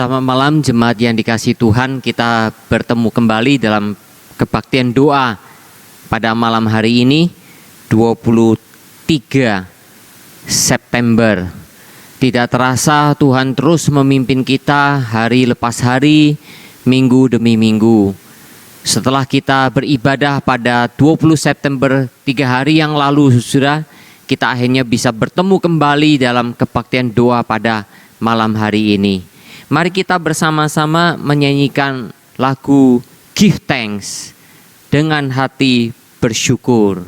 Selamat malam jemaat yang dikasihi Tuhan, kita bertemu kembali dalam kebaktian doa pada malam hari ini 23 September. Tidak terasa Tuhan terus memimpin kita hari lepas hari, minggu demi minggu. Setelah kita beribadah pada 20 September 3 hari yang lalu, saudara, kita akhirnya bisa bertemu kembali dalam kebaktian doa pada malam hari ini. Mari kita bersama-sama menyanyikan lagu Give Thanks dengan hati bersyukur.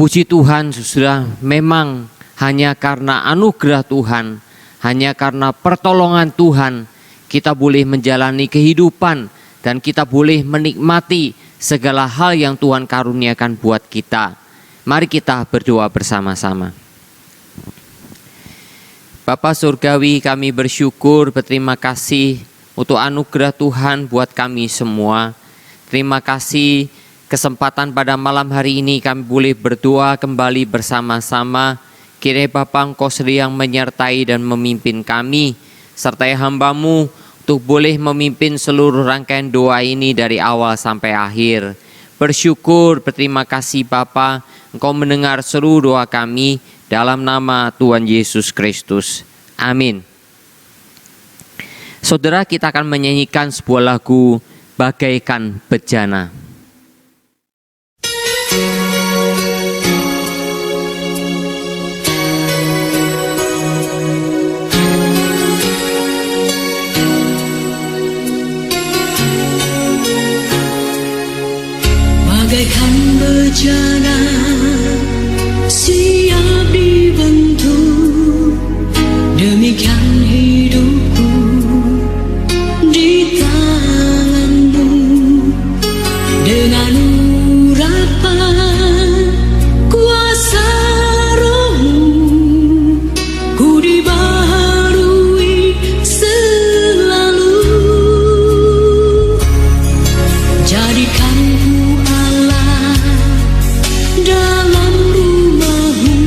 Puji Tuhan, saudara, memang hanya karena anugerah Tuhan, Hanya karena pertolongan Tuhan kita boleh menjalani kehidupan dan kita boleh menikmati segala hal yang Tuhan karuniakan buat kita. Mari kita berdoa bersama-sama. Bapa Surgawi, kami bersyukur, berterima kasih untuk anugerah Tuhan buat kami semua. Terima kasih kesempatan pada malam hari ini kami boleh berdoa kembali bersama-sama. Kiranya Bapa Engkau yang menyertai dan memimpin kami, sertai hamba-Mu untuk boleh memimpin seluruh rangkaian doa ini dari awal sampai akhir. Bersyukur, berterima kasih Bapa, Engkau mendengar seluruh doa kami dalam nama Tuhan Yesus Kristus. Amin. Saudara, kita akan menyanyikan sebuah lagu Bagaikan Bejana. Bagaikan bejana siap dibentuk, demikian hidupku di tangan-Mu. Dengan urapan kuasa Roh-Mu, ku dibaharui selalu. Jadikan dalam rumah-Mu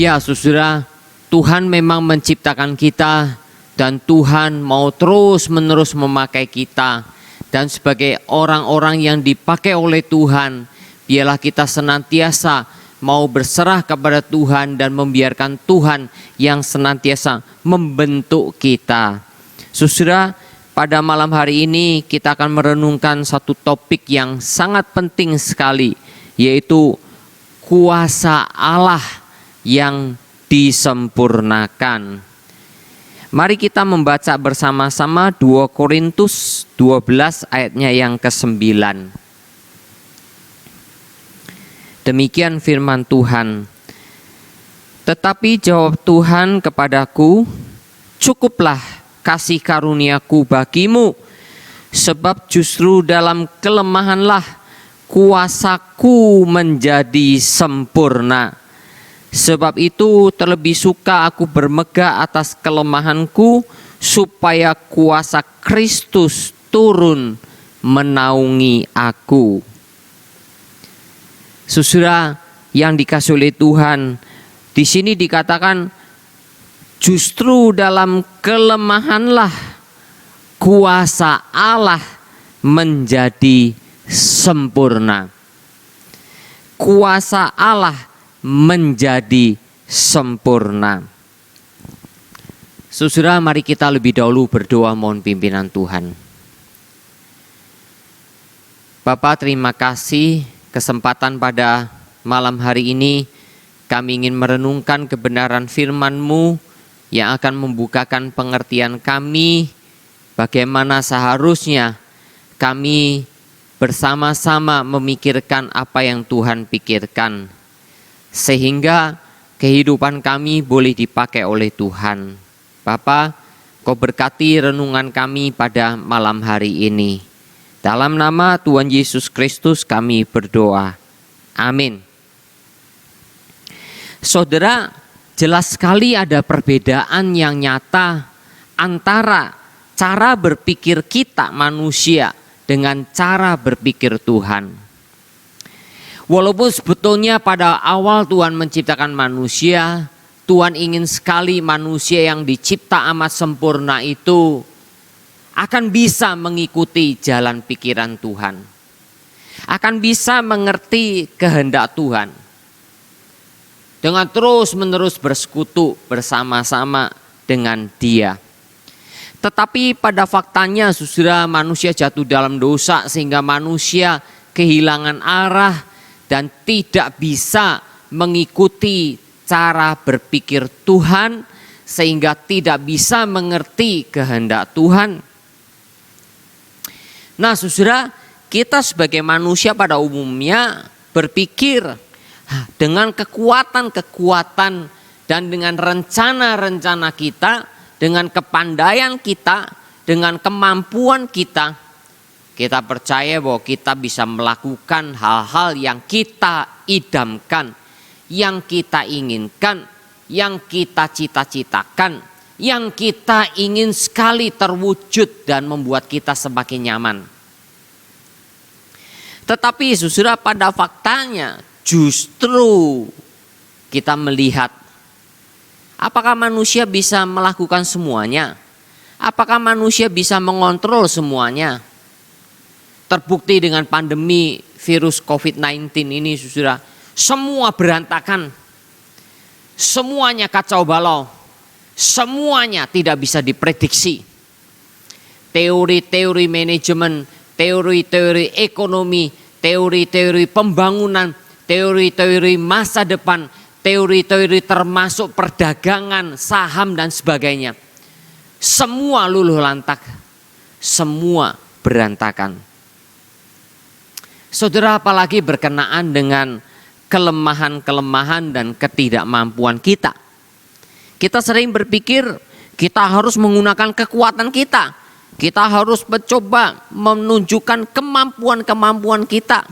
Ya saudara, Tuhan memang menciptakan kita dan Tuhan mau terus-menerus memakai kita. Dan sebagai orang-orang yang dipakai oleh Tuhan, biarlah kita senantiasa mau berserah kepada Tuhan dan membiarkan Tuhan yang senantiasa membentuk kita. Saudara, pada malam hari ini kita akan merenungkan satu topik yang sangat penting sekali, yaitu kuasa Allah yang disempurnakan. Mari kita membaca bersama-sama 2 Korintus 12 ayatnya yang ke-9. Demikian firman Tuhan. Tetapi jawab Tuhan kepadaku, cukuplah kasih karuniaku bagimu, sebab justru dalam kelemahanlah kuasaku menjadi sempurna. Sebab itu terlebih suka aku bermegah atas kelemahanku, supaya kuasa Kristus turun menaungi aku. Saudara yang dikasihi oleh Tuhan, di sini dikatakan justru dalam kelemahanlah kuasa Allah menjadi sempurna. Kuasa Allah menjadi sempurna. Saudara, mari kita lebih dahulu berdoa mohon pimpinan Tuhan. Bapa, terima kasih kesempatan pada malam hari ini kami ingin merenungkan kebenaran firman-Mu yang akan membukakan pengertian kami bagaimana seharusnya kami bersama-sama memikirkan apa yang Tuhan pikirkan, sehingga kehidupan kami boleh dipakai oleh Tuhan. Bapa, Kau berkati renungan kami pada malam hari ini. Dalam nama Tuhan Yesus Kristus kami berdoa. Amin. Saudara, jelas sekali ada perbedaan yang nyata antara cara berpikir kita manusia dengan cara berpikir Tuhan. Walaupun sebetulnya pada awal Tuhan menciptakan manusia, Tuhan ingin sekali manusia yang dicipta amat sempurna itu akan bisa mengikuti jalan pikiran Tuhan. Akan bisa mengerti kehendak Tuhan. Dengan terus-menerus bersekutu bersama-sama dengan Dia. Tetapi pada faktanya saudara, manusia jatuh dalam dosa sehingga manusia kehilangan arah dan tidak bisa mengikuti cara berpikir Tuhan, sehingga tidak bisa mengerti kehendak Tuhan. Nah saudara, kita sebagai manusia pada umumnya berpikir dengan kekuatan-kekuatan dan dengan rencana-rencana kita, dengan kepandaian kita, dengan kemampuan kita, kita percaya bahwa kita bisa melakukan hal-hal yang kita idamkan, yang kita inginkan, yang kita cita-citakan, yang kita ingin sekali terwujud dan membuat kita semakin nyaman. Tetapi saudara, pada faktanya justru kita melihat apakah manusia bisa melakukan semuanya? Apakah manusia bisa mengontrol semuanya? Terbukti dengan pandemi virus COVID-19 ini saudara, semua berantakan, semuanya kacau balau, semuanya tidak bisa diprediksi. Teori-teori manajemen, teori-teori ekonomi, teori-teori pembangunan, teori-teori masa depan, teori-teori termasuk perdagangan, saham dan sebagainya. Semua luluh lantak, semua berantakan. Saudara, apalagi berkenaan dengan kelemahan-kelemahan dan ketidakmampuan kita. Kita sering berpikir kita harus menggunakan kekuatan kita. Kita harus mencoba menunjukkan kemampuan-kemampuan kita.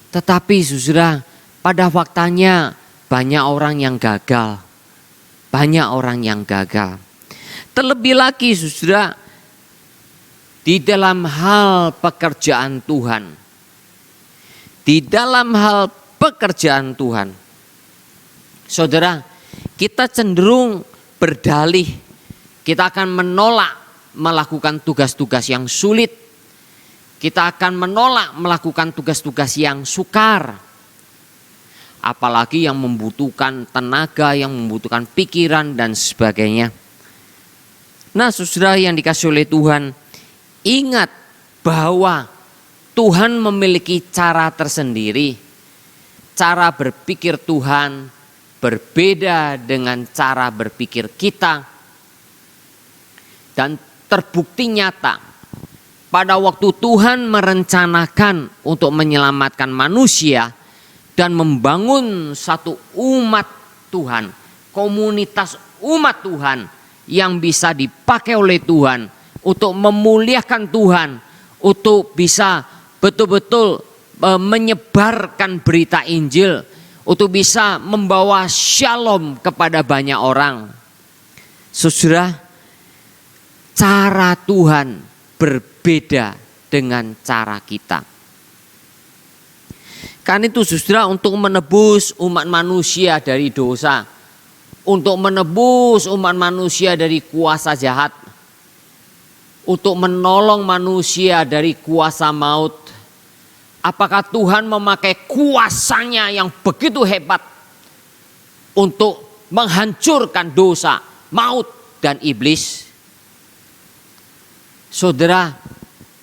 Tetapi saudara, pada faktanya banyak orang yang gagal. Banyak orang yang gagal. Terlebih lagi saudara, di dalam hal pekerjaan Tuhan. Di dalam hal pekerjaan Tuhan. Saudara, kita cenderung berdalih, kita akan menolak melakukan tugas-tugas yang sulit. Kita akan menolak melakukan tugas-tugas yang sukar. Apalagi yang membutuhkan tenaga, yang membutuhkan pikiran dan sebagainya. Nah, saudara yang dikasihi oleh Tuhan, ingat bahwa Tuhan memiliki cara tersendiri. Cara berpikir Tuhan berbeda dengan cara berpikir kita. Dan terbukti nyata pada waktu Tuhan merencanakan untuk menyelamatkan manusia dan membangun satu umat Tuhan, komunitas umat Tuhan yang bisa dipakai oleh Tuhan untuk memuliakan Tuhan, untuk bisa betul-betul menyebarkan berita Injil, untuk bisa membawa shalom kepada banyak orang. Saudara, cara Tuhan berbeda dengan cara kita. Karena itu saudara, untuk menebus umat manusia dari dosa, untuk menebus umat manusia dari kuasa jahat, untuk menolong manusia dari kuasa maut, apakah Tuhan memakai kuasanya yang begitu hebat untuk menghancurkan dosa, maut, dan iblis? Saudara,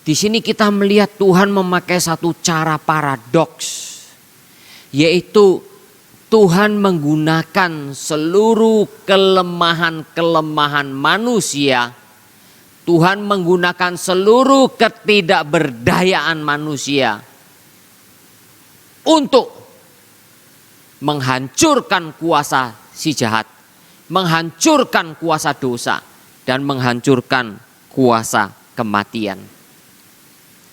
di sini kita melihat Tuhan memakai satu cara paradoks, yaitu Tuhan menggunakan seluruh kelemahan-kelemahan manusia. Tuhan menggunakan seluruh ketidakberdayaan manusia untuk menghancurkan kuasa si jahat, menghancurkan kuasa dosa, dan menghancurkan kuasa kematian.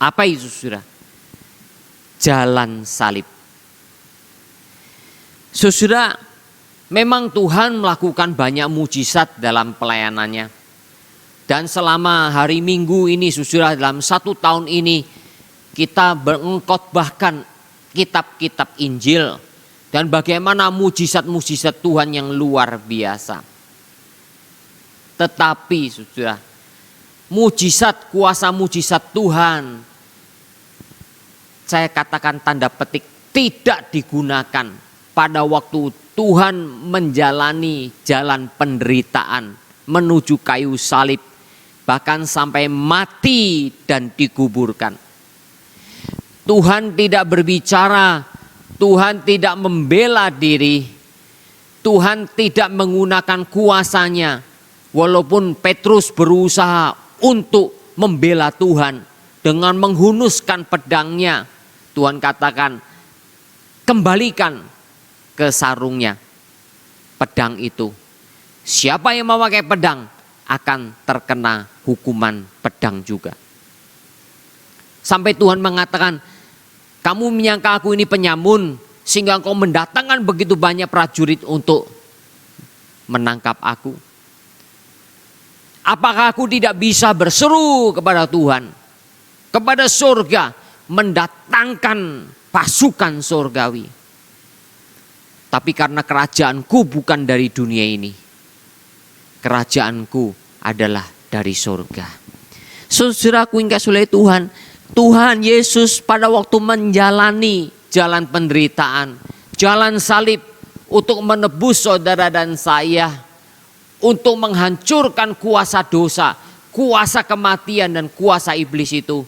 Apa itu saudara? Jalan salib. Saudara, memang Tuhan melakukan banyak mujizat dalam pelayanannya. Dan selama hari Minggu ini saudara, dalam 1 tahun ini kita mengkhotbahkan kitab-kitab Injil. Dan bagaimana mujizat-mujizat Tuhan yang luar biasa. Tetapi saudara, mujizat, kuasa mujizat Tuhan, saya katakan tanda petik, tidak digunakan pada waktu Tuhan menjalani jalan penderitaan menuju kayu salib, bahkan sampai mati dan dikuburkan. Tuhan tidak berbicara, Tuhan tidak membela diri, Tuhan tidak menggunakan kuasanya. Walaupun Petrus berusaha untuk membela Tuhan dengan menghunuskan pedangnya, Tuhan katakan, kembalikan ke sarungnya pedang itu. Siapa yang memakai pedang akan terkena hukuman pedang juga. Sampai Tuhan mengatakan, kamu menyangka aku ini penyamun sehingga engkau mendatangkan begitu banyak prajurit untuk menangkap aku. Apakah aku tidak bisa berseru kepada Tuhan, kepada surga, mendatangkan pasukan surgawi? Tapi karena kerajaanku bukan dari dunia ini, kerajaanku adalah dari surga. Saudaraku yang dikasihi oleh Tuhan, Tuhan Yesus pada waktu menjalani jalan penderitaan, jalan salib untuk menebus saudara dan saya, untuk menghancurkan kuasa dosa, kuasa kematian dan kuasa iblis itu,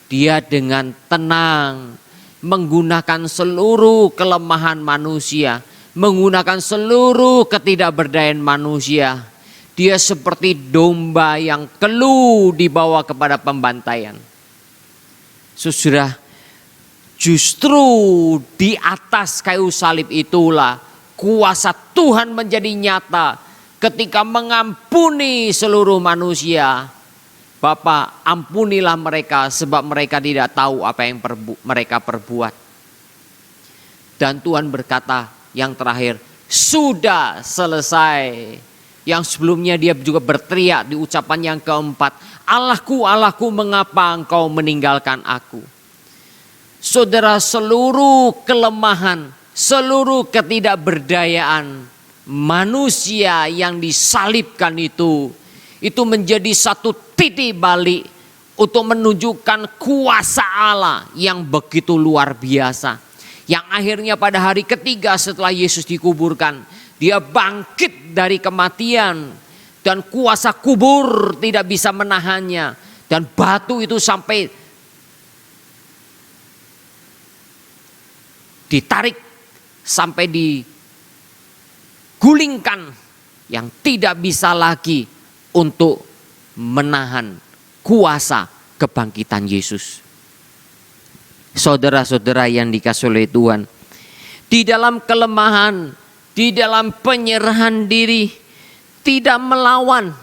dia dengan tenang menggunakan seluruh kelemahan manusia, menggunakan seluruh ketidakberdayaan manusia. Dia seperti domba yang keluh dibawa kepada pembantaian. Saudara, justru di atas kayu salib itulah kuasa Tuhan menjadi nyata ketika mengampuni seluruh manusia. Bapa, ampunilah mereka sebab mereka tidak tahu apa yang mereka perbuat. Dan Tuhan berkata yang terakhir, sudah selesai. Yang sebelumnya dia juga berteriak di ucapan yang keempat, Allahku, Allahku, mengapa engkau meninggalkan aku? Saudara, seluruh kelemahan, seluruh ketidakberdayaan manusia yang disalibkan itu menjadi satu titik balik untuk menunjukkan kuasa Allah yang begitu luar biasa. Yang akhirnya pada hari ketiga setelah Yesus dikuburkan, dia bangkit dari kematian dan kuasa kubur tidak bisa menahannya. Dan batu itu sampai ditarik, sampai digulingkan, yang tidak bisa lagi untuk menahan kuasa kebangkitan Yesus. Saudara-saudara yang dikasihi oleh Tuhan, di dalam kelemahan, di dalam penyerahan diri, tidak melawan,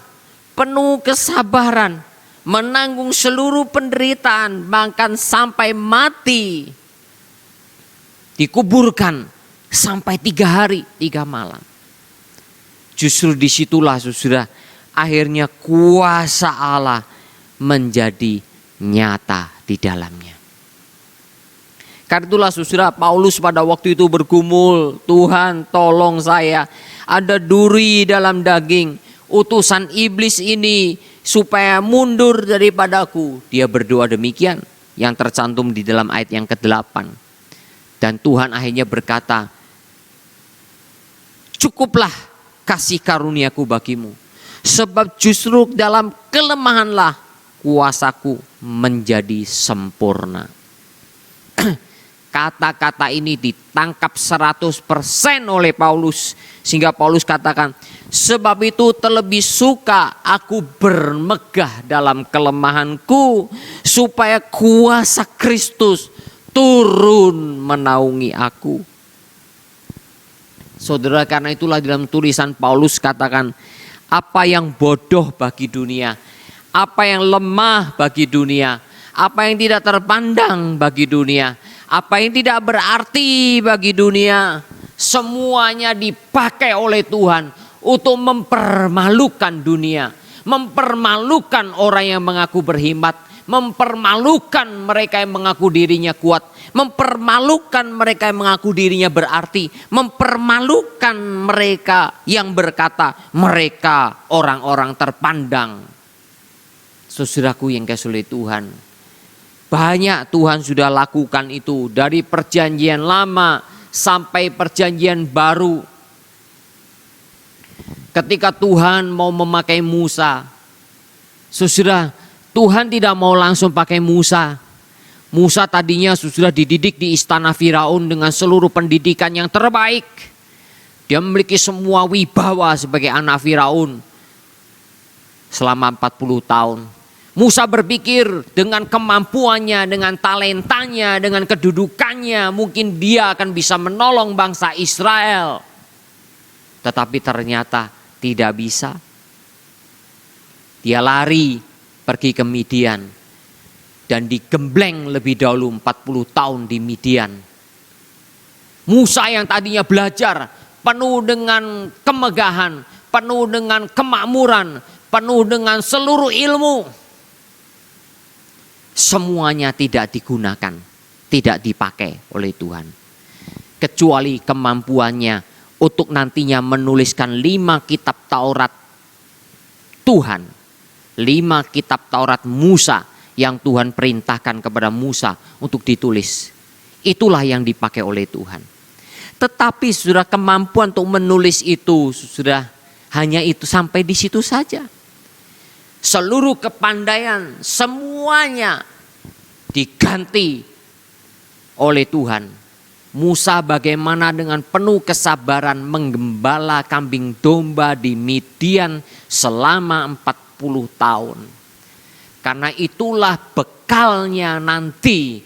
penuh kesabaran, menanggung seluruh penderitaan, bahkan sampai mati, dikuburkan sampai 3 hari 3 malam. Justru disitulah saudara, akhirnya kuasa Allah menjadi nyata di dalamnya. Karena itulah saudara, Paulus pada waktu itu bergumul, Tuhan tolong saya, ada duri dalam daging, utusan iblis ini supaya mundur daripadaku. Dia berdoa demikian yang tercantum di dalam ayat yang ke-8. Dan Tuhan akhirnya berkata, cukuplah kasih karuniaku bagimu, sebab justru dalam kelemahanlah kuasaku menjadi sempurna. Kata-kata ini ditangkap 100% oleh Paulus. Sehingga Paulus katakan, sebab itu terlebih suka aku bermegah dalam kelemahanku, supaya kuasa Kristus turun menaungi aku. Saudara, karena itulah dalam tulisan Paulus katakan, apa yang bodoh bagi dunia, apa yang lemah bagi dunia, apa yang tidak terpandang bagi dunia, apa yang tidak berarti bagi dunia, semuanya dipakai oleh Tuhan untuk mempermalukan dunia, mempermalukan orang yang mengaku berhemat, mempermalukan mereka yang mengaku dirinya kuat, mempermalukan mereka yang mengaku dirinya berarti, mempermalukan mereka yang berkata mereka orang-orang terpandang. Saudaraku yang kasih Tuhan, banyak Tuhan sudah lakukan itu dari perjanjian lama sampai perjanjian baru. Ketika Tuhan mau memakai Musa, saudara, Tuhan tidak mau langsung pakai Musa. Musa tadinya sudah dididik di istana Firaun dengan seluruh pendidikan yang terbaik. Dia memiliki semua wibawa sebagai anak Firaun selama 40 tahun. Musa berpikir dengan kemampuannya, dengan talentanya, dengan kedudukannya, mungkin dia akan bisa menolong bangsa Israel. Tetapi ternyata tidak bisa. Dia lari pergi ke Midian dan digembleng lebih dahulu 40 tahun di Midian. Musa yang tadinya belajar penuh dengan kemegahan, penuh dengan kemakmuran, penuh dengan seluruh ilmu, semuanya tidak digunakan, tidak dipakai oleh Tuhan. Kecuali kemampuannya untuk nantinya menuliskan 5 kitab Taurat Tuhan, 5 kitab Taurat Musa yang Tuhan perintahkan kepada Musa untuk ditulis. Itulah yang dipakai oleh Tuhan. Tetapi sudah kemampuan untuk menulis itu sudah hanya itu, sampai di situ saja. Seluruh kepandaian semuanya diganti oleh Tuhan. Musa bagaimana dengan penuh kesabaran menggembala kambing domba di Midian selama 40 tahun. Karena itulah bekalnya nanti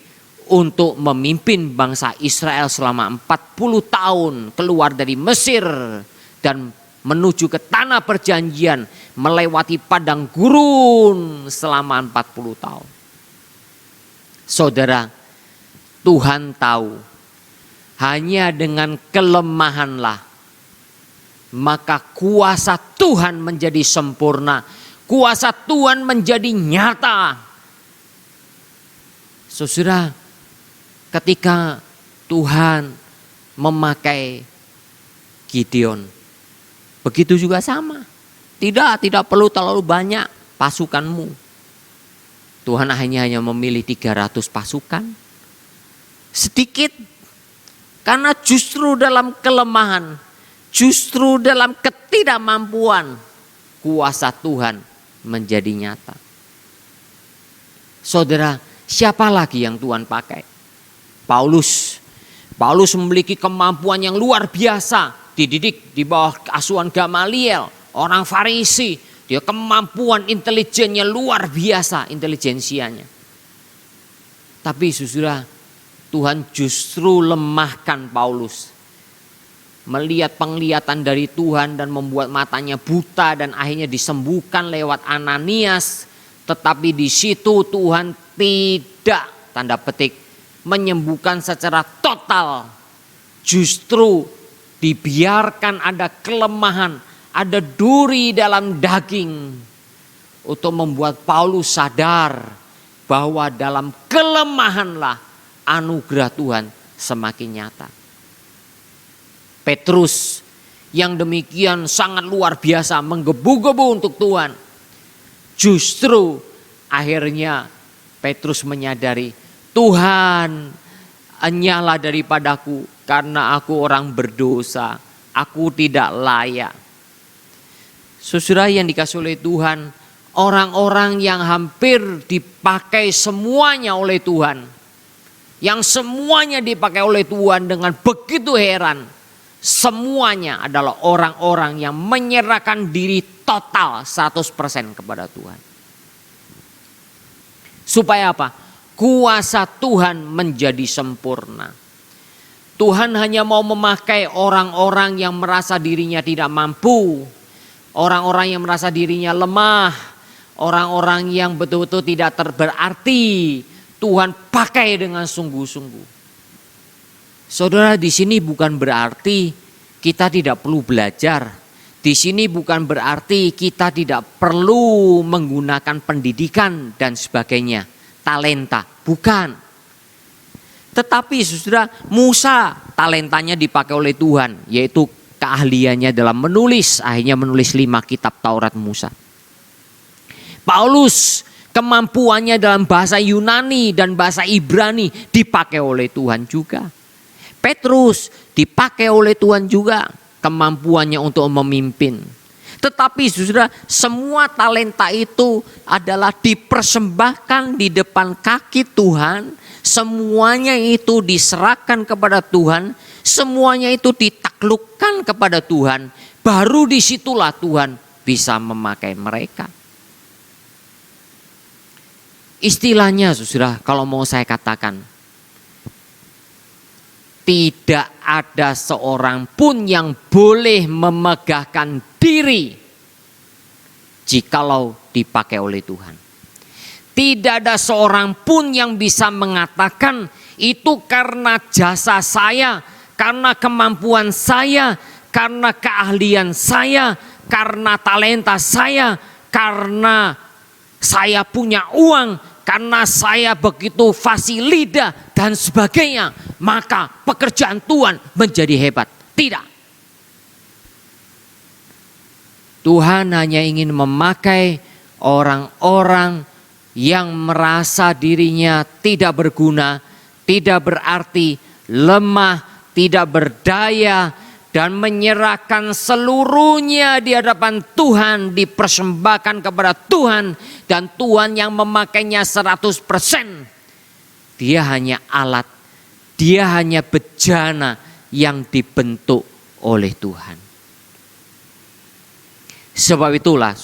untuk memimpin bangsa Israel selama 40 tahun keluar dari Mesir dan menuju ke tanah perjanjian, melewati padang gurun selama 40 tahun. Saudara, Tuhan tahu hanya dengan kelemahanlah maka kuasa Tuhan menjadi sempurna, kuasa Tuhan menjadi nyata. Saudara, ketika Tuhan memakai Gideon, Begitu juga sama. Tidak perlu terlalu banyak pasukanmu. Tuhan hanya memilih 300 pasukan. Sedikit. Karena justru dalam kelemahan, justru dalam ketidakmampuan, kuasa Tuhan menjadi nyata. Saudara, siapa lagi yang Tuhan pakai? Paulus. Paulus memiliki kemampuan yang luar biasa. Dididik di bawah asuhan Gamaliel, orang Farisi. Dia kemampuan intelijennya luar biasa, intelijensianya. Tapi saudara, Tuhan justru lemahkan Paulus. Melihat penglihatan dari Tuhan dan membuat matanya buta dan akhirnya disembuhkan lewat Ananias. Tetapi di situ Tuhan tidak, tanda petik, menyembuhkan secara total. Justru dibiarkan ada kelemahan, ada duri dalam daging. Untuk membuat Paulus sadar bahwa dalam kelemahanlah anugerah Tuhan semakin nyata. Petrus yang demikian sangat luar biasa menggebu-gebu untuk Tuhan. Justru akhirnya Petrus menyadari, Tuhan, enyahlah daripadaku karena aku orang berdosa, aku tidak layak. Saudara yang dikasih oleh Tuhan, orang-orang yang hampir dipakai semuanya oleh Tuhan, yang semuanya dipakai oleh Tuhan dengan begitu heran, semuanya adalah orang-orang yang menyerahkan diri total 100% kepada Tuhan. Supaya apa? Kuasa Tuhan menjadi sempurna. Tuhan hanya mau memakai orang-orang yang merasa dirinya tidak mampu, orang-orang yang merasa dirinya lemah, orang-orang yang betul-betul tidak berarti. Tuhan pakai dengan sungguh-sungguh. Saudara, di sini bukan berarti kita tidak perlu belajar. Di sini bukan berarti kita tidak perlu menggunakan pendidikan dan sebagainya, talenta, bukan. Tetapi saudara, Musa talentanya dipakai oleh Tuhan, yaitu keahliannya dalam menulis, akhirnya menulis 5 kitab Taurat Musa. Paulus kemampuannya dalam bahasa Yunani dan bahasa Ibrani dipakai oleh Tuhan juga. Petrus dipakai oleh Tuhan juga kemampuannya untuk memimpin. Tetapi saudara, semua talenta itu adalah dipersembahkan di depan kaki Tuhan. Semuanya itu diserahkan kepada Tuhan. Semuanya itu ditaklukkan kepada Tuhan. Baru disitulah Tuhan bisa memakai mereka. Istilahnya saudara, kalau mau saya katakan, tidak ada seorang pun yang boleh memegahkan diri jikalau dipakai oleh Tuhan. Tidak ada seorang pun yang bisa mengatakan itu karena jasa saya, karena kemampuan saya, karena keahlian saya, karena talenta saya, karena saya punya uang, karena saya begitu fasih lidah dan sebagainya, maka pekerjaan Tuhan menjadi hebat. Tidak. Tuhan hanya ingin memakai orang-orang yang merasa dirinya tidak berguna, tidak berarti, lemah, tidak berdaya, dan menyerahkan seluruhnya di hadapan Tuhan, dipersembahkan kepada Tuhan, dan Tuhan yang memakainya 100%. Dia hanya alat, dia hanya bejana yang dibentuk oleh Tuhan. Sebab itulah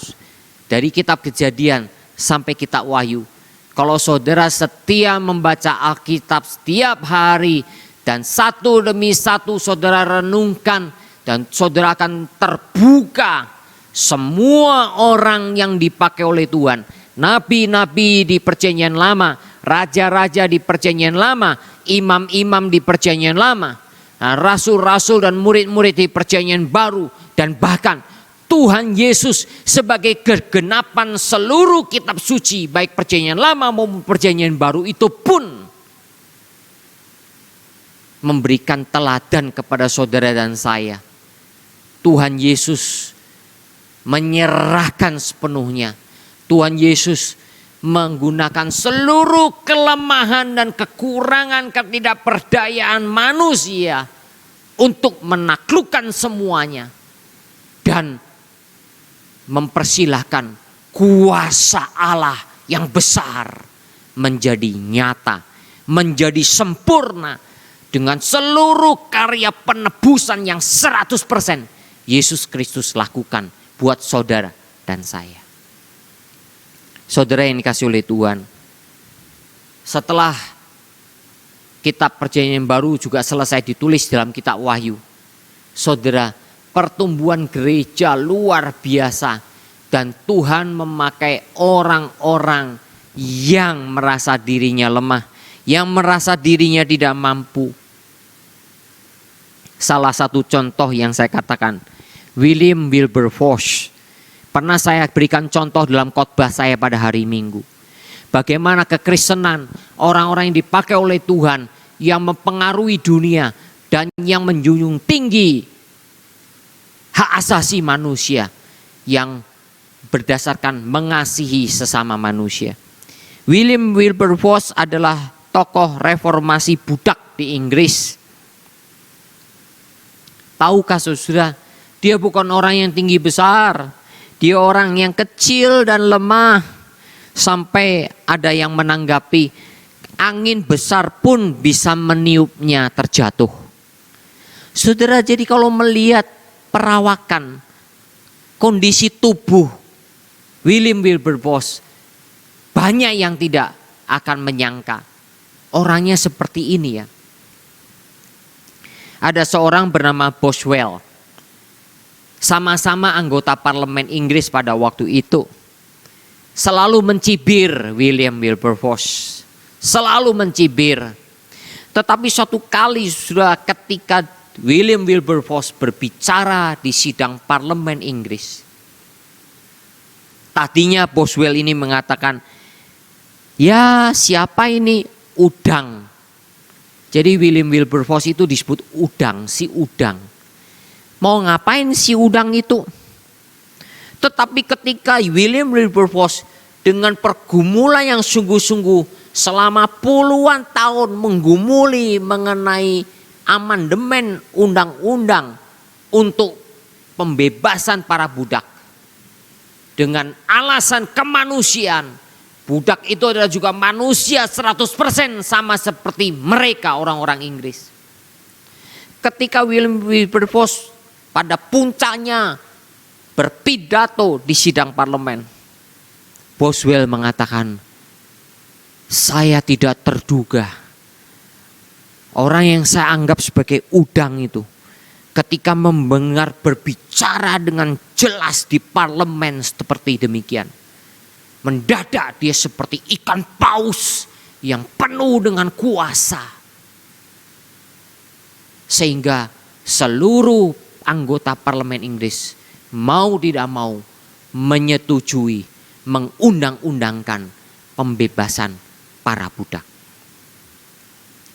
dari kitab Kejadian sampai kitab Wahyu, kalau saudara setia membaca Alkitab setiap hari, dan satu demi satu saudara renungkan, dan saudara akan terbuka semua orang yang dipakai oleh Tuhan. Nabi-nabi di perjanjian lama, raja-raja di perjanjian lama, imam-imam di perjanjian lama, rasul-rasul dan murid-murid di perjanjian baru, dan bahkan Tuhan Yesus sebagai kegenapan seluruh kitab suci, baik perjanjian lama maupun perjanjian baru, itu pun memberikan teladan kepada saudara dan saya. Tuhan Yesus menyerahkan sepenuhnya. Tuhan Yesus menggunakan seluruh kelemahan dan kekurangan ketidakberdayaan manusia untuk menaklukkan semuanya dan mempersilahkan kuasa Allah yang besar menjadi nyata, menjadi sempurna dengan seluruh karya penebusan yang 100% Yesus Kristus lakukan buat saudara dan saya. Saudara yang dikasih oleh Tuhan, setelah kitab Perjanjian Baru juga selesai ditulis dalam kitab Wahyu, saudara, pertumbuhan gereja luar biasa dan Tuhan memakai orang-orang yang merasa dirinya lemah, yang merasa dirinya tidak mampu. Salah satu contoh yang saya katakan, William Wilberforce. Pernah saya berikan contoh dalam khotbah saya pada hari Minggu. Bagaimana kekristenan, orang-orang yang dipakai oleh Tuhan, yang mempengaruhi dunia dan yang menjunjung tinggi hak asasi manusia yang berdasarkan mengasihi sesama manusia. William Wilberforce adalah tokoh reformasi budak di Inggris. Tahukah saudara, dia bukan orang yang tinggi besar. Dia orang yang kecil dan lemah. Sampai ada yang menanggapi, angin besar pun bisa meniupnya terjatuh. Saudara, jadi kalau melihat perawakan, kondisi tubuh William Wilberforce, banyak yang tidak akan menyangka orangnya seperti ini ya. Ada seorang bernama Boswell, sama-sama anggota parlemen Inggris pada waktu itu, selalu mencibir William Wilberforce, selalu mencibir. Tetapi suatu kali sudah ketika William Wilberforce berbicara di sidang parlemen Inggris, tadinya Boswell ini mengatakan, ya siapa ini udang. Jadi William Wilberforce itu disebut udang, si udang. Mau ngapain si udang itu? Tetapi ketika William Wilberforce dengan pergumulan yang sungguh-sungguh selama puluhan tahun menggumuli mengenai amandemen undang-undang untuk pembebasan para budak. Dengan alasan kemanusiaan, budak itu adalah juga manusia 100% sama seperti mereka orang-orang Inggris. Ketika William Wilberforce pada puncaknya berpidato di sidang parlemen, Boswell mengatakan, saya tidak terduga orang yang saya anggap sebagai udang itu ketika mendengar berbicara dengan jelas di parlemen seperti demikian, mendadak dia seperti ikan paus yang penuh dengan kuasa, sehingga seluruh anggota parlemen Inggris mau tidak mau menyetujui mengundang-undangkan pembebasan para budak.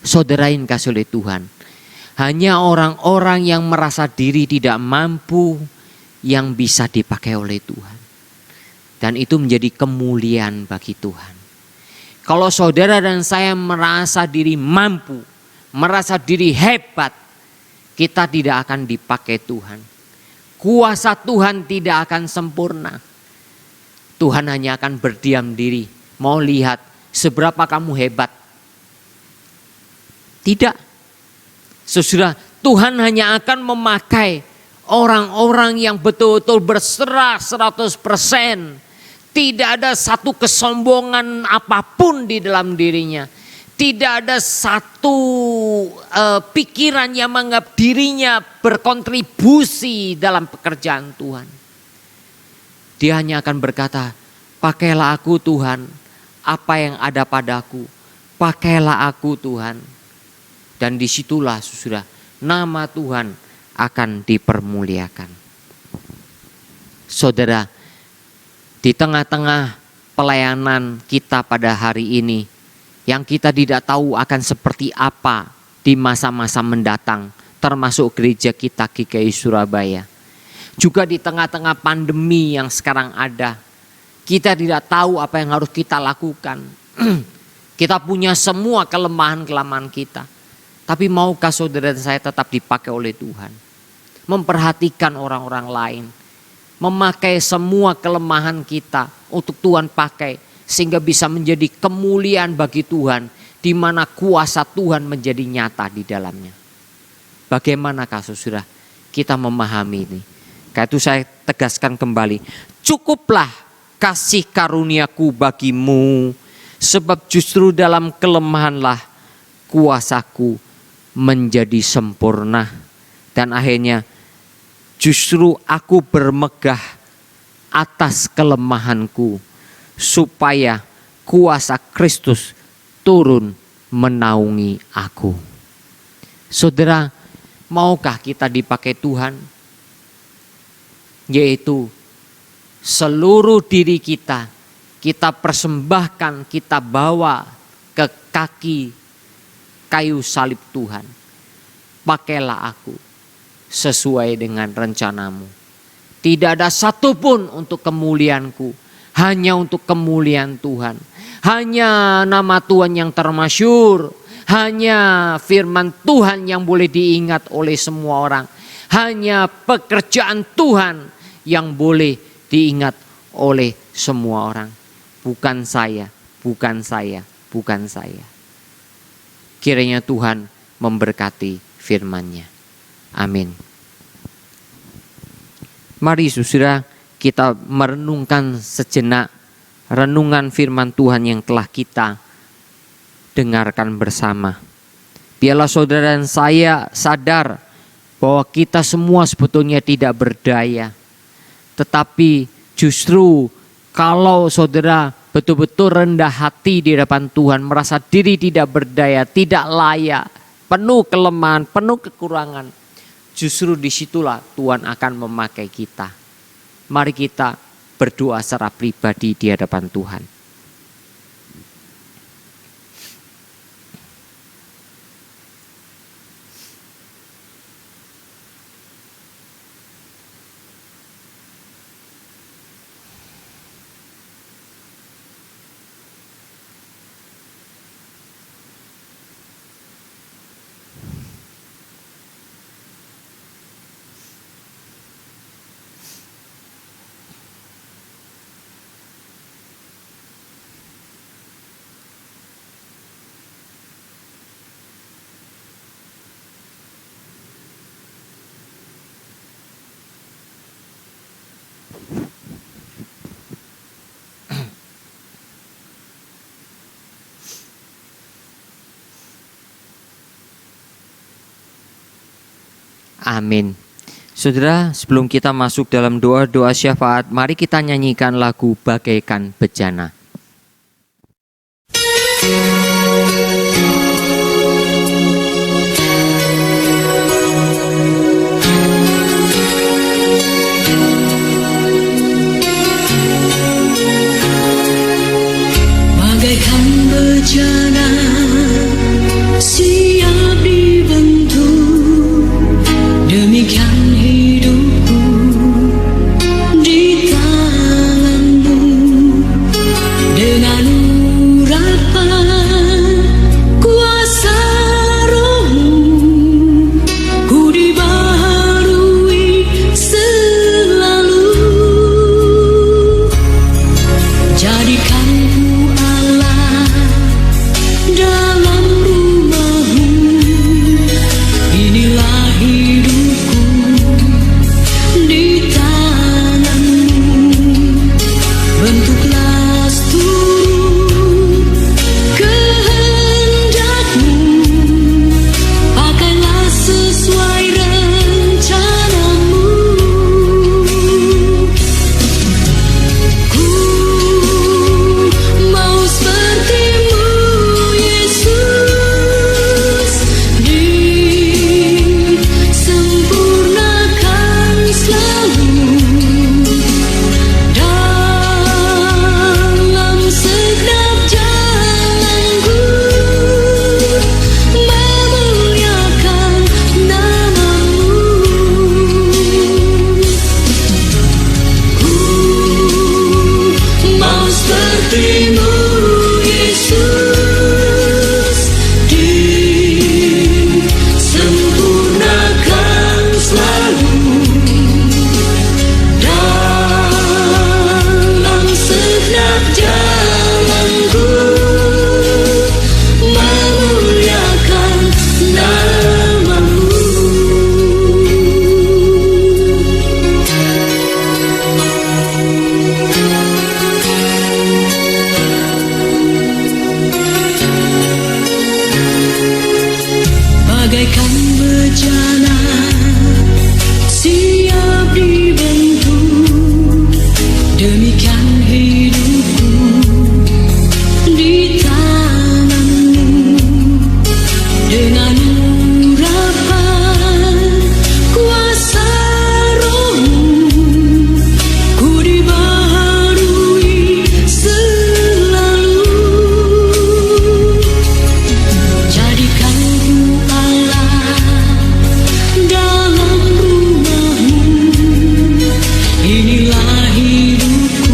Saudara yang kasih oleh Tuhan, hanya orang-orang yang merasa diri tidak mampu yang bisa dipakai oleh Tuhan. Dan itu menjadi kemuliaan bagi Tuhan. Kalau saudara dan saya merasa diri mampu, merasa diri hebat, kita tidak akan dipakai Tuhan. Kuasa Tuhan tidak akan sempurna. Tuhan hanya akan berdiam diri, mau lihat seberapa kamu hebat. Tidak. Saudara, Tuhan hanya akan memakai orang-orang yang betul-betul berserah 100%. Tidak ada satu kesombongan apapun di dalam dirinya. Tidak ada satu pikiran yang menganggap dirinya berkontribusi dalam pekerjaan Tuhan. Dia hanya akan berkata, pakailah aku Tuhan, apa yang ada padaku. Pakailah aku Tuhan. Dan disitulah sudah nama Tuhan akan dipermuliakan. Saudara, di tengah-tengah pelayanan kita pada hari ini, yang kita tidak tahu akan seperti apa di masa-masa mendatang, termasuk gereja kita GKI Surabaya. Juga di tengah-tengah pandemi yang sekarang ada, kita tidak tahu apa yang harus kita lakukan. Kita punya semua kelemahan-kelemahan kita. Tapi maukah saudara dan saya tetap dipakai oleh Tuhan? Memperhatikan orang-orang lain. Memakai semua kelemahan kita untuk Tuhan pakai. Sehingga bisa menjadi kemuliaan bagi Tuhan. Di mana kuasa Tuhan menjadi nyata di dalamnya. Bagaimanakah saudara kita memahami ini? Karena itu saya tegaskan kembali. Cukuplah kasih karuniaku bagimu. Sebab justru dalam kelemahanlah kuasaku menjadi sempurna. Dan akhirnya justru aku bermegah atas kelemahanku. Supaya kuasa Kristus turun menaungi aku. Saudara, maukah kita dipakai Tuhan? Yaitu seluruh diri kita persembahkan, kita bawa ke kaki kayu salib Tuhan. Pakailah aku sesuai dengan rencanamu. Tidak ada satupun untuk kemuliaanku, hanya untuk kemuliaan Tuhan. Hanya nama Tuhan yang termasyhur, hanya firman Tuhan yang boleh diingat oleh semua orang. Hanya pekerjaan Tuhan yang boleh diingat oleh semua orang. Bukan saya, bukan saya, bukan saya. Kiranya Tuhan memberkati firman-Nya. Amin. Mari saudara kita merenungkan sejenak renungan firman Tuhan yang telah kita dengarkan bersama. Biarlah saudara dan saya sadar bahwa kita semua sebetulnya tidak berdaya. Tetapi justru kalau saudara betul-betul rendah hati di hadapan Tuhan, merasa diri tidak berdaya, tidak layak, penuh kelemahan, penuh kekurangan, justru disitulah Tuhan akan memakai kita. Mari kita berdoa secara pribadi di hadapan Tuhan. Amin. Saudara, sebelum kita masuk dalam doa-doa syafaat, mari kita nyanyikan lagu Bagaikan Bejana. Bagaikan bejana siap dibentuk, demikian hidupku di tanganmu. Serahkan hidupku di tanganmu, dengan urapan kuasa Roh-Mu, ku dibaharui selalu. Jadikanku Allah dalam rumah-Mu, inilah hidupku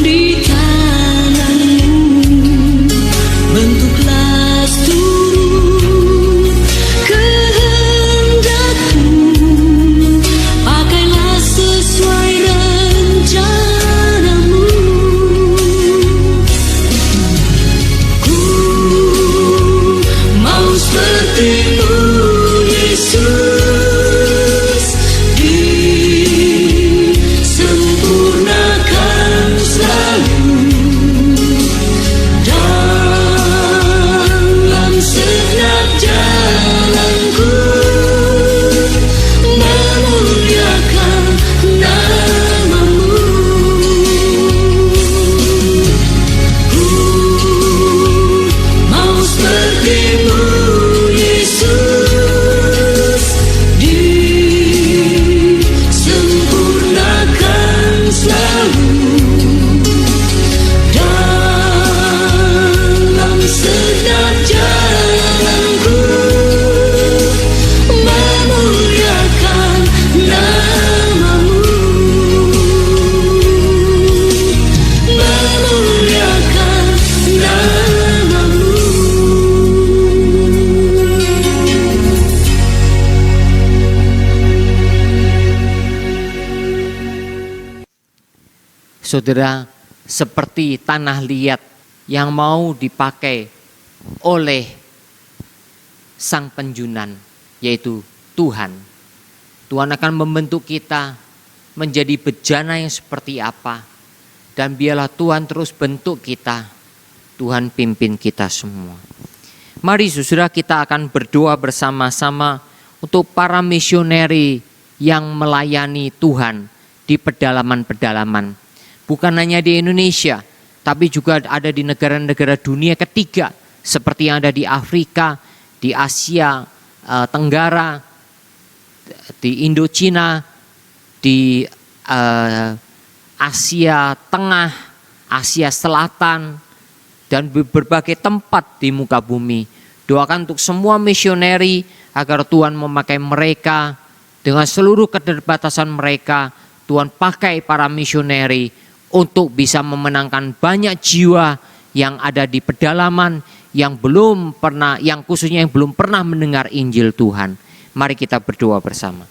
di tangan-Mu. Bentuklah seluruh kehendak-Mu, pakailah sesuai rencana-Mu. Ku mau seperti-Mu, Yesus, disempurnakan selalu dalam setiap jalanku, memuliakan nama-Mu. Ku mau seperti-Mu, Yesus, disempurnakan selalu dalam setiap jalanku, memuliakan nama-Mu, memuliakan nama-Mu. Saudara, seperti tanah liat yang mau dipakai oleh sang penjunan, yaitu Tuhan. Tuhan akan membentuk kita menjadi bejana yang seperti apa. Dan biarlah Tuhan terus bentuk kita. Tuhan pimpin kita semua. Mari saudara, kita akan berdoa bersama-sama untuk para misioneri yang melayani Tuhan di pedalaman-pedalaman. Bukan hanya di Indonesia, tapi juga ada di negara-negara dunia ketiga, seperti yang ada di Afrika, di Asia Tenggara, di Indochina, di Asia Tengah, Asia Selatan, dan berbagai tempat di muka bumi. Doakan untuk semua misioneri agar Tuhan memakai mereka dengan seluruh keterbatasan mereka. Tuhan pakai para misioneri untuk bisa memenangkan banyak jiwa yang ada di pedalaman, yang belum pernah, yang khususnya yang belum pernah mendengar Injil Tuhan. Mari kita berdoa bersama.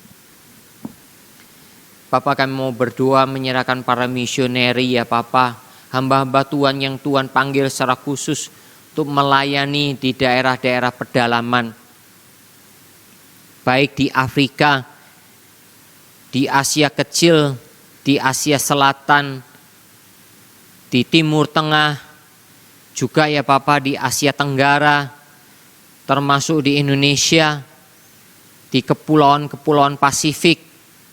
Bapa, kami mau berdoa menyerahkan para misioneri ya Bapa, hamba-hamba Tuhan yang Tuhan panggil secara khusus untuk melayani di daerah-daerah pedalaman, baik di Afrika, di Asia Kecil, di Asia Selatan, di Timur Tengah, juga ya Bapa di Asia Tenggara, termasuk di Indonesia, di kepulauan-kepulauan Pasifik,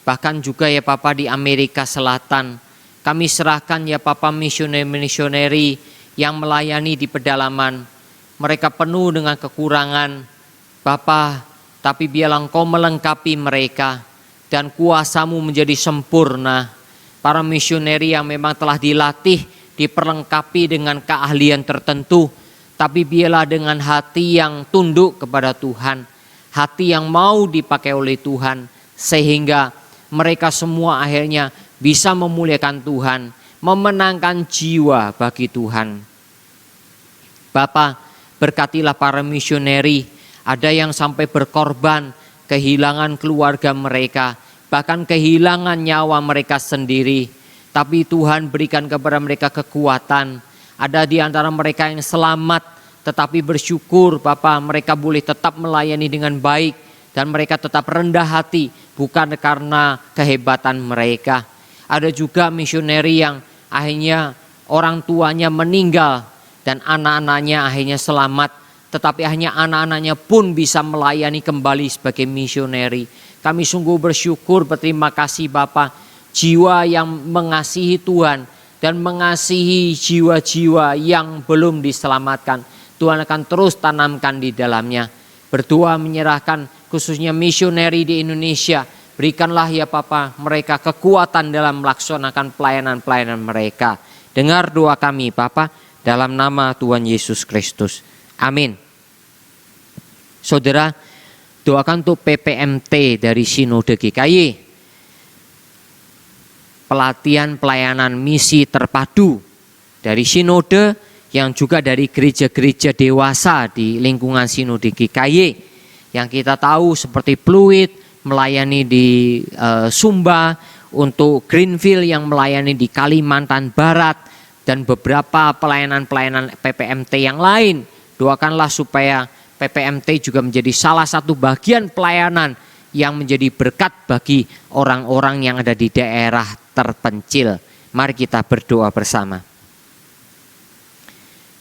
bahkan juga ya Bapa di Amerika Selatan. Kami serahkan ya Bapa misioneri-misioneri yang melayani di pedalaman. Mereka penuh dengan kekurangan Bapa, tapi biarlah Engkau melengkapi mereka dan kuasa-Mu menjadi sempurna. Para misioneri yang memang telah dilatih, diperlengkapi dengan keahlian tertentu, tapi biarlah dengan hati yang tunduk kepada Tuhan, hati yang mau dipakai oleh Tuhan, sehingga mereka semua akhirnya bisa memuliakan Tuhan, memenangkan jiwa bagi Tuhan. Bapa, berkatilah para misioneri, ada yang sampai berkorban, kehilangan keluarga mereka, bahkan kehilangan nyawa mereka sendiri. Tapi Tuhan berikan kepada mereka kekuatan. Ada di antara mereka yang selamat, tetapi bersyukur Bapa mereka boleh tetap melayani dengan baik. Dan mereka tetap rendah hati, bukan karena kehebatan mereka. Ada juga misioneri yang akhirnya orang tuanya meninggal dan anak-anaknya akhirnya selamat. Tetapi hanya anak-anaknya pun bisa melayani kembali sebagai misioneri. Kami sungguh bersyukur, berterima kasih Bapa. jiwa yang mengasihi Tuhan dan mengasihi jiwa-jiwa yang belum diselamatkan. Tuhan akan terus tanamkan di dalamnya. Berdoa menyerahkan khususnya misioneri di Indonesia. Berikanlah ya Bapa mereka kekuatan dalam melaksanakan pelayanan-pelayanan mereka. Dengar doa kami Bapa, dalam nama Tuhan Yesus Kristus. Amin. Saudara, doakan untuk PPMT dari Sinode GKY. Pelatihan pelayanan misi terpadu dari Sinode yang juga dari gereja-gereja dewasa di lingkungan Sinode GKY. Yang kita tahu seperti Pluit, melayani di Sumba, untuk Greenfield yang melayani di Kalimantan Barat, dan beberapa pelayanan-pelayanan PPMT yang lain. Doakanlah supaya PPMT juga menjadi salah satu bagian pelayanan yang menjadi berkat bagi orang-orang yang ada di daerah terpencil. Mari kita berdoa bersama.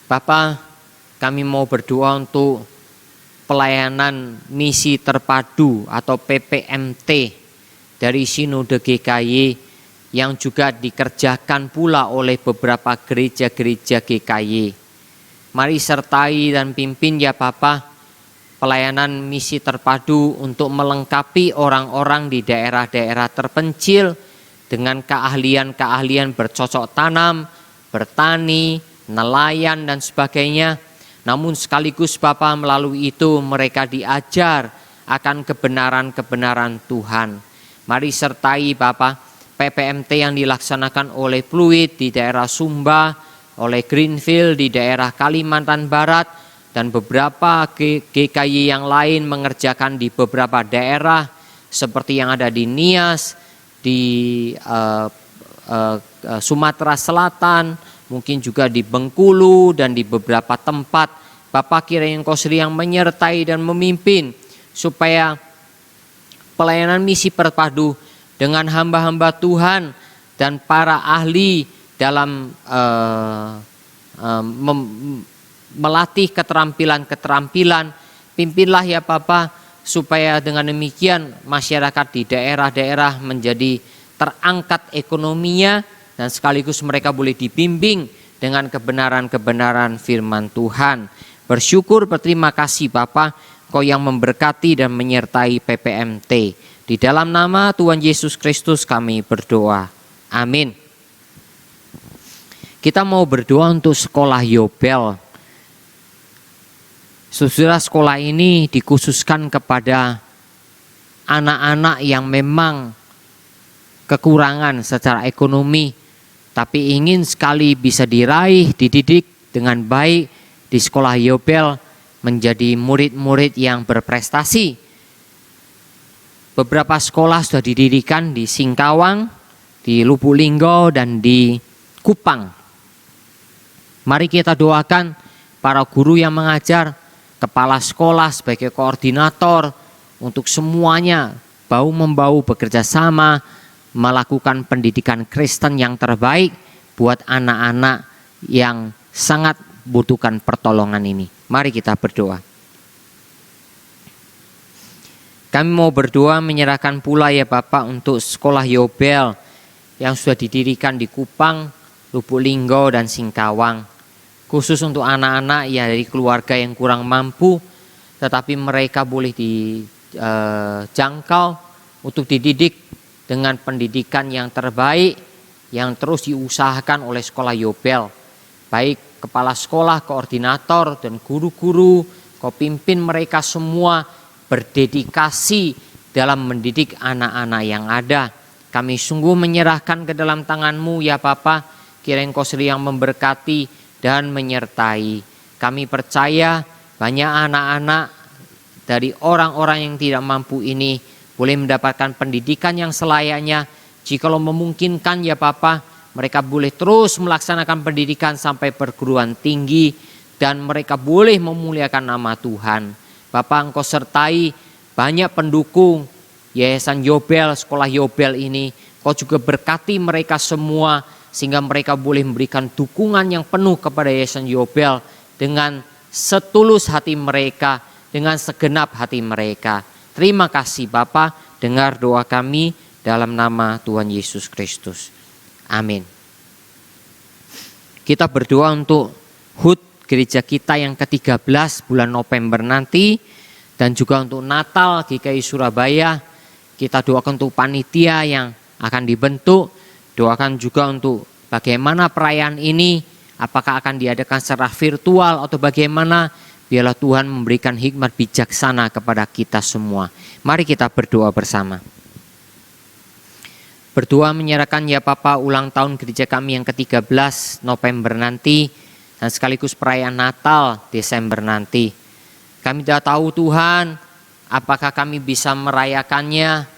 Bapa, kami mau berdoa untuk pelayanan misi terpadu atau PPMT dari Sinode GKY yang juga dikerjakan pula oleh beberapa gereja-gereja GKY. Mari sertai dan pimpin ya Bapa pelayanan misi terpadu untuk melengkapi orang-orang di daerah-daerah terpencil dengan keahlian-keahlian bercocok tanam, bertani, nelayan dan sebagainya. Namun sekaligus Bapa melalui itu mereka diajar akan kebenaran-kebenaran Tuhan. Mari sertai Bapa PPMT yang dilaksanakan oleh Pluit di daerah Sumba, oleh Greenfield di daerah Kalimantan Barat, dan beberapa GKY yang lain mengerjakan di beberapa daerah seperti yang ada di Nias, di Sumatera Selatan, mungkin juga di Bengkulu dan di beberapa tempat. Bapak kiranya Engkau yang menyertai dan memimpin supaya pelayanan misi terpadu dengan hamba-hamba Tuhan dan para ahli dalam melatih keterampilan-keterampilan. Pimpinlah ya Bapa supaya dengan demikian masyarakat di daerah-daerah menjadi terangkat ekonominya dan sekaligus mereka boleh dibimbing dengan kebenaran-kebenaran firman Tuhan. Bersyukur, berterima kasih Bapa, Kau yang memberkati dan menyertai PPMT. Di dalam nama Tuhan Yesus Kristus kami berdoa. Amin. Kita mau berdoa untuk sekolah Yobel. Saudara, sekolah ini dikhususkan kepada anak-anak yang memang kekurangan secara ekonomi, tapi ingin sekali bisa diraih, dididik dengan baik di sekolah Yobel menjadi murid-murid yang berprestasi. Beberapa sekolah sudah didirikan di Singkawang, di Lubuk Linggau, dan di Kupang. Mari kita doakan para guru yang mengajar, kepala sekolah sebagai koordinator untuk semuanya bahu-membahu bekerja sama melakukan pendidikan Kristen yang terbaik buat anak-anak yang sangat butuhkan pertolongan ini. Mari kita berdoa. Kami mau berdoa menyerahkan pula ya Bapak untuk sekolah Yobel yang sudah didirikan di Kupang, Lubuk Linggau dan Singkawang. Khusus untuk anak-anak yang dari keluarga yang kurang mampu, tetapi mereka boleh dijangkau untuk dididik dengan pendidikan yang terbaik yang terus diusahakan oleh sekolah Yobel. Baik kepala sekolah, koordinator, dan guru-guru, Kau pimpin mereka semua berdedikasi dalam mendidik anak-anak yang ada. Kami sungguh menyerahkan ke dalam tangan-Mu ya Bapa, kiranya Engkau yang memberkati dan menyertai. Kami percaya banyak anak-anak dari orang-orang yang tidak mampu ini boleh mendapatkan pendidikan yang selayaknya. Jikalau memungkinkan ya Bapa, mereka boleh terus melaksanakan pendidikan sampai perguruan tinggi dan mereka boleh memuliakan nama Tuhan. Bapa, Engkau sertai banyak pendukung Yayasan Yobel, sekolah Yobel ini. Kau juga berkati mereka semua sehingga mereka boleh memberikan dukungan yang penuh kepada Yayasan Yobel dengan setulus hati mereka, dengan segenap hati mereka. Terima kasih Bapa, dengar doa kami dalam nama Tuhan Yesus Kristus. Amin. Kita berdoa untuk HUT gereja kita yang ke-13 bulan November nanti, dan juga untuk Natal GKI Surabaya. Kita doakan untuk panitia yang akan dibentuk, doakan juga untuk bagaimana perayaan ini, apakah akan diadakan secara virtual atau bagaimana. Biarlah Tuhan memberikan hikmat bijaksana kepada kita semua. Mari kita berdoa bersama. Berdoa menyerahkan ya Bapa ulang tahun gereja kami yang ke-13 November nanti, dan sekaligus perayaan Natal Desember nanti. Kami tidak tahu Tuhan, apakah kami bisa merayakannya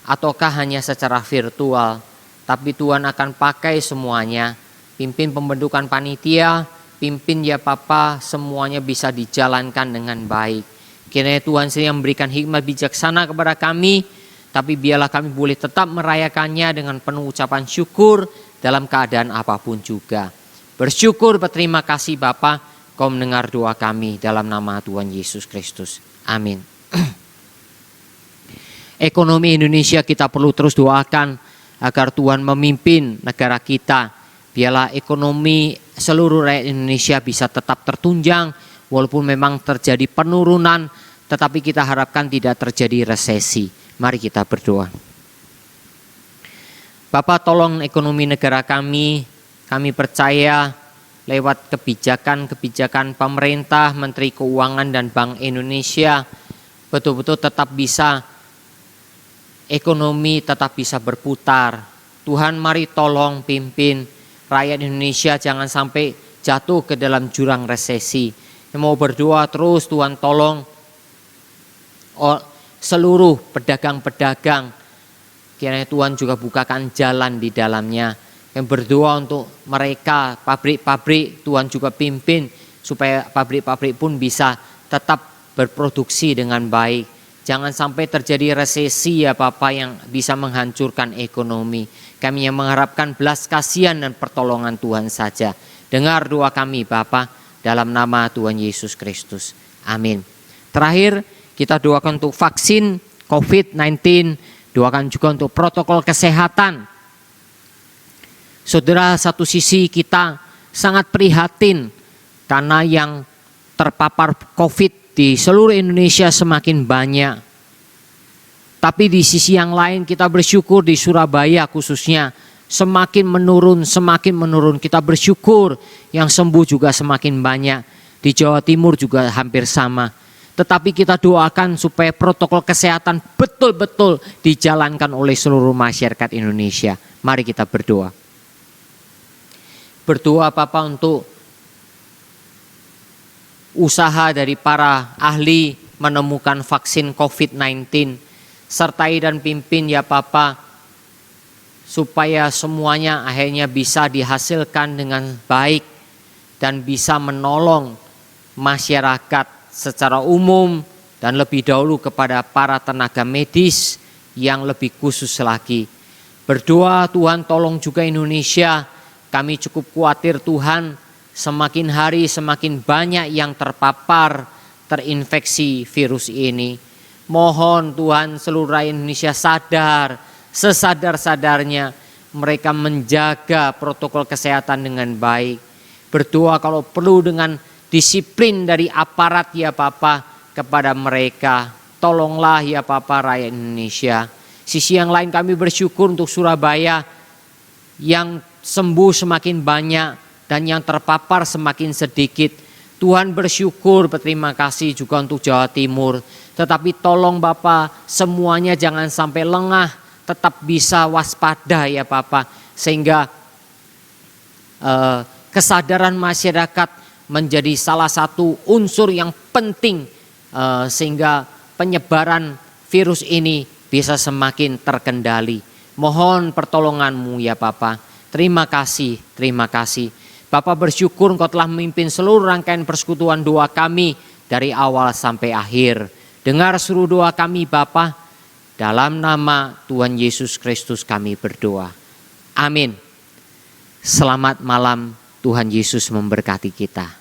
ataukah hanya secara virtual. Tapi Tuhan akan pakai semuanya. Pimpin pembentukan panitia, pimpin ya Bapa, semuanya bisa dijalankan dengan baik. Kiranya Tuhan sendiri memberikan hikmat bijaksana kepada kami, tapi biarlah kami boleh tetap merayakannya dengan penuh ucapan syukur dalam keadaan apapun juga. Bersyukur, berterima kasih Bapa, Kau mendengar doa kami dalam nama Tuhan Yesus Kristus. Amin. Ekonomi Indonesia kita perlu terus doakan agar Tuhan memimpin negara kita. Biarlah ekonomi seluruh rakyat Indonesia bisa tetap tertunjang walaupun memang terjadi penurunan, tetapi kita harapkan tidak terjadi resesi. Mari kita berdoa. Bapa, tolong ekonomi negara kami percaya lewat kebijakan-kebijakan pemerintah, Menteri Keuangan dan Bank Indonesia betul-betul tetap bisa, ekonomi tetap bisa berputar. Tuhan mari tolong pimpin rakyat Indonesia jangan sampai jatuh ke dalam jurang resesi. Mau berdoa terus, Tuhan tolong seluruh pedagang-pedagang, kiranya Tuhan juga bukakan jalan di dalamnya. Yang berdoa untuk mereka, pabrik-pabrik, Tuhan juga pimpin supaya pabrik-pabrik pun bisa tetap berproduksi dengan baik. Jangan sampai terjadi resesi ya Bapak yang bisa menghancurkan ekonomi. Kami yang mengharapkan belas kasihan dan pertolongan Tuhan saja. Dengar doa kami Bapa, dalam nama Tuhan Yesus Kristus. Amin. Terakhir kita doakan untuk vaksin COVID-19. Doakan juga untuk protokol kesehatan. Saudara, satu sisi kita sangat prihatin karena yang terpapar COVID di seluruh Indonesia semakin banyak. Tapi di sisi yang lain kita bersyukur di Surabaya khususnya semakin menurun. Kita bersyukur yang sembuh juga semakin banyak. Di Jawa Timur juga hampir sama. Tetapi kita doakan supaya protokol kesehatan betul-betul dijalankan oleh seluruh masyarakat Indonesia. Mari kita berdoa. Berdoa Bapak untuk usaha dari para ahli menemukan vaksin COVID-19. Sertai dan pimpin ya Bapa, supaya semuanya akhirnya bisa dihasilkan dengan baik dan bisa menolong masyarakat secara umum dan lebih dahulu kepada para tenaga medis yang lebih khusus lagi. Berdoa Tuhan tolong juga Indonesia, kami cukup khawatir Tuhan, semakin hari semakin banyak yang terpapar, terinfeksi virus ini. Mohon Tuhan seluruh rakyat Indonesia sadar, sesadar-sadarnya mereka menjaga protokol kesehatan dengan baik. Berdoa kalau perlu dengan disiplin dari aparat ya Bapa kepada mereka. Tolonglah ya Bapa rakyat Indonesia. Sisi yang lain kami bersyukur untuk Surabaya yang sembuh semakin banyak dan yang terpapar semakin sedikit. Tuhan bersyukur, berterima kasih juga untuk Jawa Timur. Tetapi tolong Bapak semuanya jangan sampai lengah, tetap bisa waspada ya Bapak. Sehingga kesadaran masyarakat menjadi salah satu unsur yang penting sehingga penyebaran virus ini bisa semakin terkendali. Mohon pertolongan-Mu ya Bapak. Terima kasih, terima kasih. Bapak bersyukur Engkau telah memimpin seluruh rangkaian persekutuan doa kami dari awal sampai akhir. Dengar seluruh doa kami Bapa, dalam nama Tuhan Yesus Kristus kami berdoa. Amin. Selamat malam, Tuhan Yesus memberkati kita.